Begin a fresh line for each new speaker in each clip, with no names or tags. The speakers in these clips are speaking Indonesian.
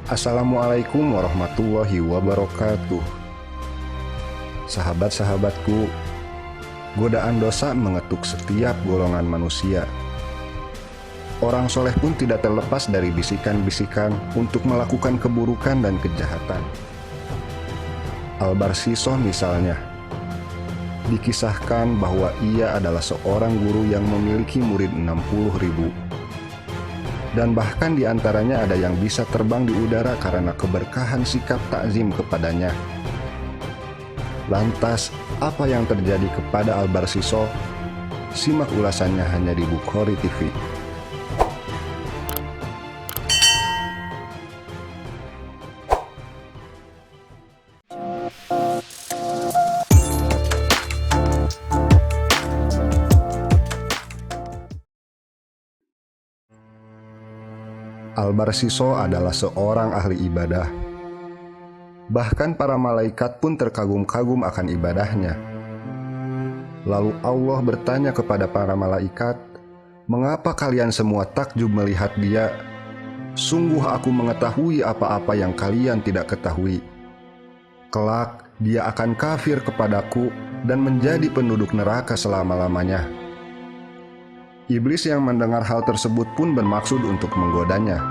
Assalamualaikum warahmatullahi wabarakatuh. Sahabat-sahabatku, godaan dosa mengetuk setiap golongan manusia. Orang soleh pun tidak terlepas dari bisikan-bisikan untuk melakukan keburukan dan kejahatan. Al-Barshisoh misalnya, dikisahkan bahwa ia adalah seorang guru yang memiliki murid 60.000. Dan bahkan diantaranya ada yang bisa terbang di udara karena keberkahan sikap takzim kepadanya. Lantas, apa yang terjadi kepada Al-Barshisoh? Simak ulasannya hanya di Bukhari TV. Al-Barshisoh adalah seorang ahli ibadah. Bahkan para malaikat pun terkagum-kagum akan ibadahnya. Lalu Allah bertanya kepada para malaikat, "Mengapa kalian semua takjub melihat dia? Sungguh aku mengetahui apa-apa yang kalian tidak ketahui. Kelak dia akan kafir kepadaku dan menjadi penduduk neraka selama-lamanya." Iblis yang mendengar hal tersebut pun bermaksud untuk menggodanya.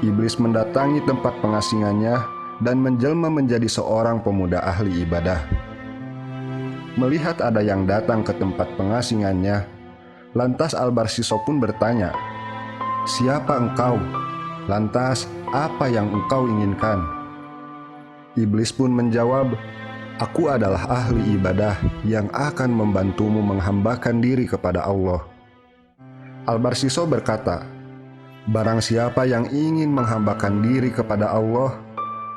Iblis mendatangi tempat pengasingannya dan menjelma menjadi seorang pemuda ahli ibadah. Melihat ada yang datang ke tempat pengasingannya, lantas Al-Barshisoh pun bertanya, "Siapa engkau? Lantas apa yang engkau inginkan?" Iblis pun menjawab, "Aku adalah ahli ibadah yang akan membantumu menghambakan diri kepada Allah." Al-Barshisoh berkata, "Barang siapa yang ingin menghambakan diri kepada Allah,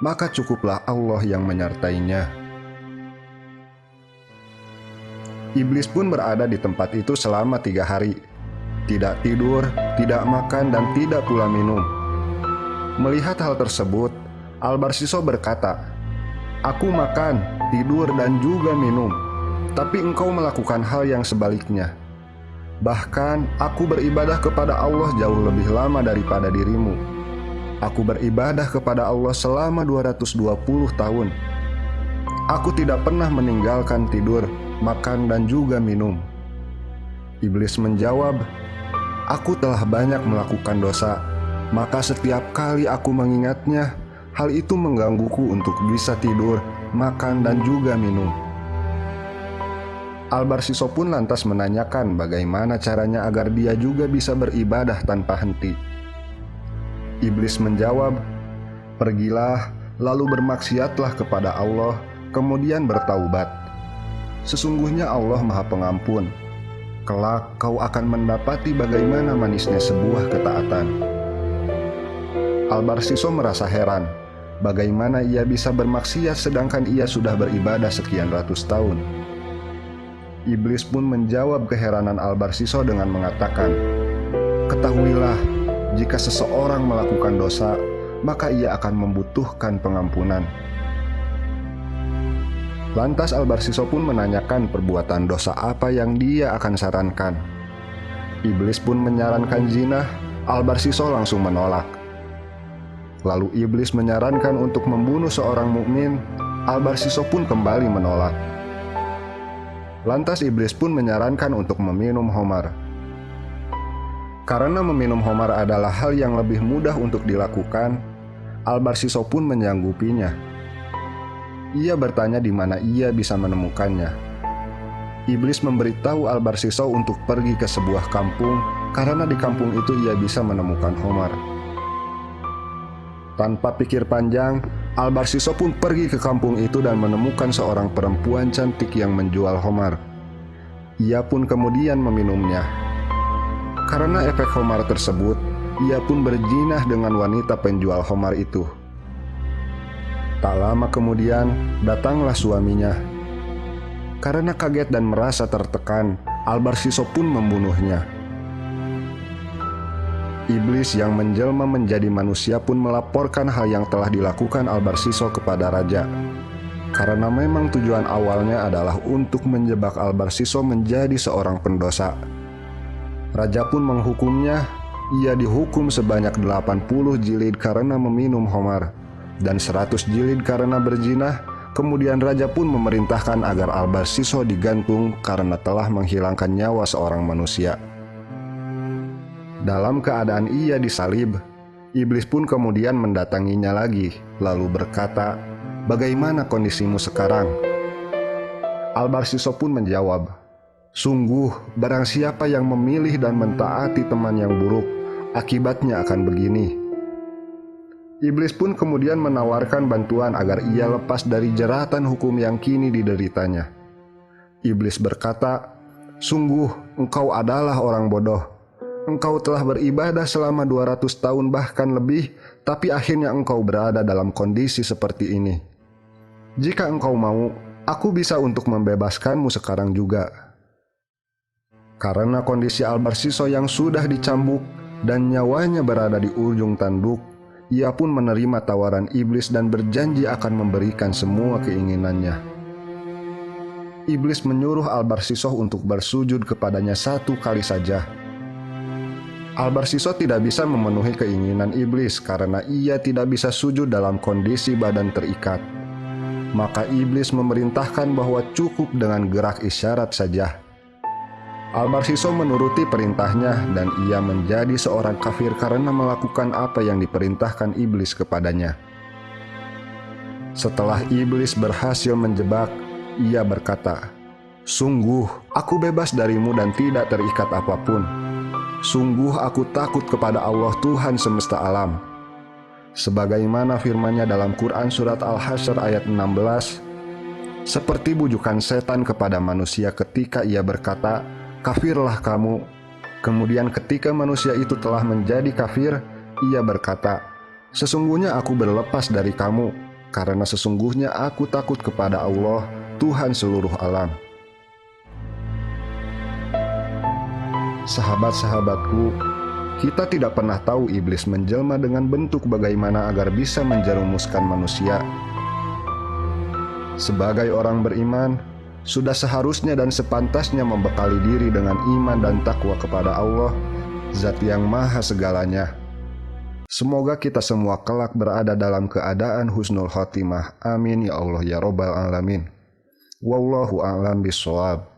maka cukuplah Allah yang menyertainya." Iblis pun berada di tempat itu selama 3 hari. Tidak tidur, tidak makan, dan tidak pula minum. Melihat hal tersebut, Al-Barshisoh berkata, "Aku makan, tidur, dan juga minum, tapi engkau melakukan hal yang sebaliknya. Bahkan aku beribadah kepada Allah jauh lebih lama daripada dirimu. Aku beribadah kepada Allah selama 220 tahun. Aku tidak pernah meninggalkan tidur, makan, dan juga minum." Iblis menjawab, "Aku telah banyak melakukan dosa, maka setiap kali aku mengingatnya, hal itu menggangguku untuk bisa tidur, makan, dan juga minum." Al-Barshisoh pun lantas menanyakan bagaimana caranya agar dia juga bisa beribadah tanpa henti. Iblis menjawab, "Pergilah, lalu bermaksiatlah kepada Allah, kemudian bertaubat. Sesungguhnya Allah Maha Pengampun. Kelak kau akan mendapati bagaimana manisnya sebuah ketaatan." Al-Barshisoh merasa heran, bagaimana ia bisa bermaksiat sedangkan ia sudah beribadah sekian ratus tahun. Iblis pun menjawab keheranan Al-Barshisoh dengan mengatakan, "Ketahuilah, jika seseorang melakukan dosa, maka ia akan membutuhkan pengampunan." Lantas Al-Barshisoh pun menanyakan perbuatan dosa apa yang dia akan sarankan. Iblis pun menyarankan zina, Al-Barshisoh langsung menolak. Lalu iblis menyarankan untuk membunuh seorang mukmin, Al-Barshisoh pun kembali menolak. Lantas iblis pun menyarankan untuk meminum khamar. Karena meminum khamar adalah hal yang lebih mudah untuk dilakukan, Al-Barshisoh pun menyanggupinya. Ia bertanya di mana ia bisa menemukannya. Iblis memberitahu Al-Barshisoh untuk pergi ke sebuah kampung, karena di kampung itu ia bisa menemukan khamar. Tanpa pikir panjang, Al-Barshisoh pun pergi ke kampung itu dan menemukan seorang perempuan cantik yang menjual khamar. Ia pun kemudian meminumnya. Karena efek khamar tersebut, ia pun berzina dengan wanita penjual khamar itu. Tak lama kemudian, datanglah suaminya. Karena kaget dan merasa tertekan, Al-Barshisoh pun membunuhnya. Iblis yang menjelma menjadi manusia pun melaporkan hal yang telah dilakukan Al-Barshisoh kepada raja. Karena memang tujuan awalnya adalah untuk menjebak Al-Barshisoh menjadi seorang pendosa. Raja pun menghukumnya, ia dihukum sebanyak 80 jilid karena meminum khamar dan 100 jilid karena berzina. Kemudian raja pun memerintahkan agar Al-Barsiso digantung karena telah menghilangkan nyawa seorang manusia. Dalam keadaan ia disalib, iblis pun kemudian mendatanginya lagi, lalu berkata, "Bagaimana kondisimu sekarang?" Al-Barsiso pun menjawab, "Sungguh, barang siapa yang memilih dan mentaati teman yang buruk, akibatnya akan begini." Iblis pun kemudian menawarkan bantuan agar ia lepas dari jeratan hukum yang kini dideritanya. Iblis berkata, "Sungguh, engkau adalah orang bodoh. Engkau telah beribadah selama 200 tahun bahkan lebih, tapi akhirnya engkau berada dalam kondisi seperti ini. Jika engkau mau, aku bisa untuk membebaskanmu sekarang juga." Karena kondisi Al-Barsiso yang sudah dicambuk dan nyawanya berada di ujung tanduk, ia pun menerima tawaran iblis dan berjanji akan memberikan semua keinginannya. Iblis menyuruh Al-Barsiso untuk bersujud kepadanya 1 kali saja. Al-Barsiso tidak bisa memenuhi keinginan iblis karena ia tidak bisa sujud dalam kondisi badan terikat. Maka iblis memerintahkan bahwa cukup dengan gerak isyarat saja. Al-Barsiso menuruti perintahnya dan ia menjadi seorang kafir karena melakukan apa yang diperintahkan iblis kepadanya. Setelah iblis berhasil menjebak, ia berkata, "Sungguh, aku bebas darimu dan tidak terikat apapun. Sungguh aku takut kepada Allah Tuhan semesta alam." Sebagaimana firman-Nya dalam Quran surat Al-Hasyr ayat 16, "Seperti bujukan setan kepada manusia ketika ia berkata, 'Kafirlah kamu.' Kemudian ketika manusia itu telah menjadi kafir, ia berkata, 'Sesungguhnya aku berlepas dari kamu, karena sesungguhnya aku takut kepada Allah, Tuhan seluruh alam.'" Sahabat-sahabatku, kita tidak pernah tahu iblis menjelma dengan bentuk bagaimana agar bisa menjerumuskan manusia. Sebagai orang beriman, sudah seharusnya dan sepantasnya membekali diri dengan iman dan takwa kepada Allah, Zat yang Maha Segalanya. Semoga kita semua kelak berada dalam keadaan husnul khotimah. Amin ya Allah ya Rabbal Alamin. Wallahu a'lam bishawab.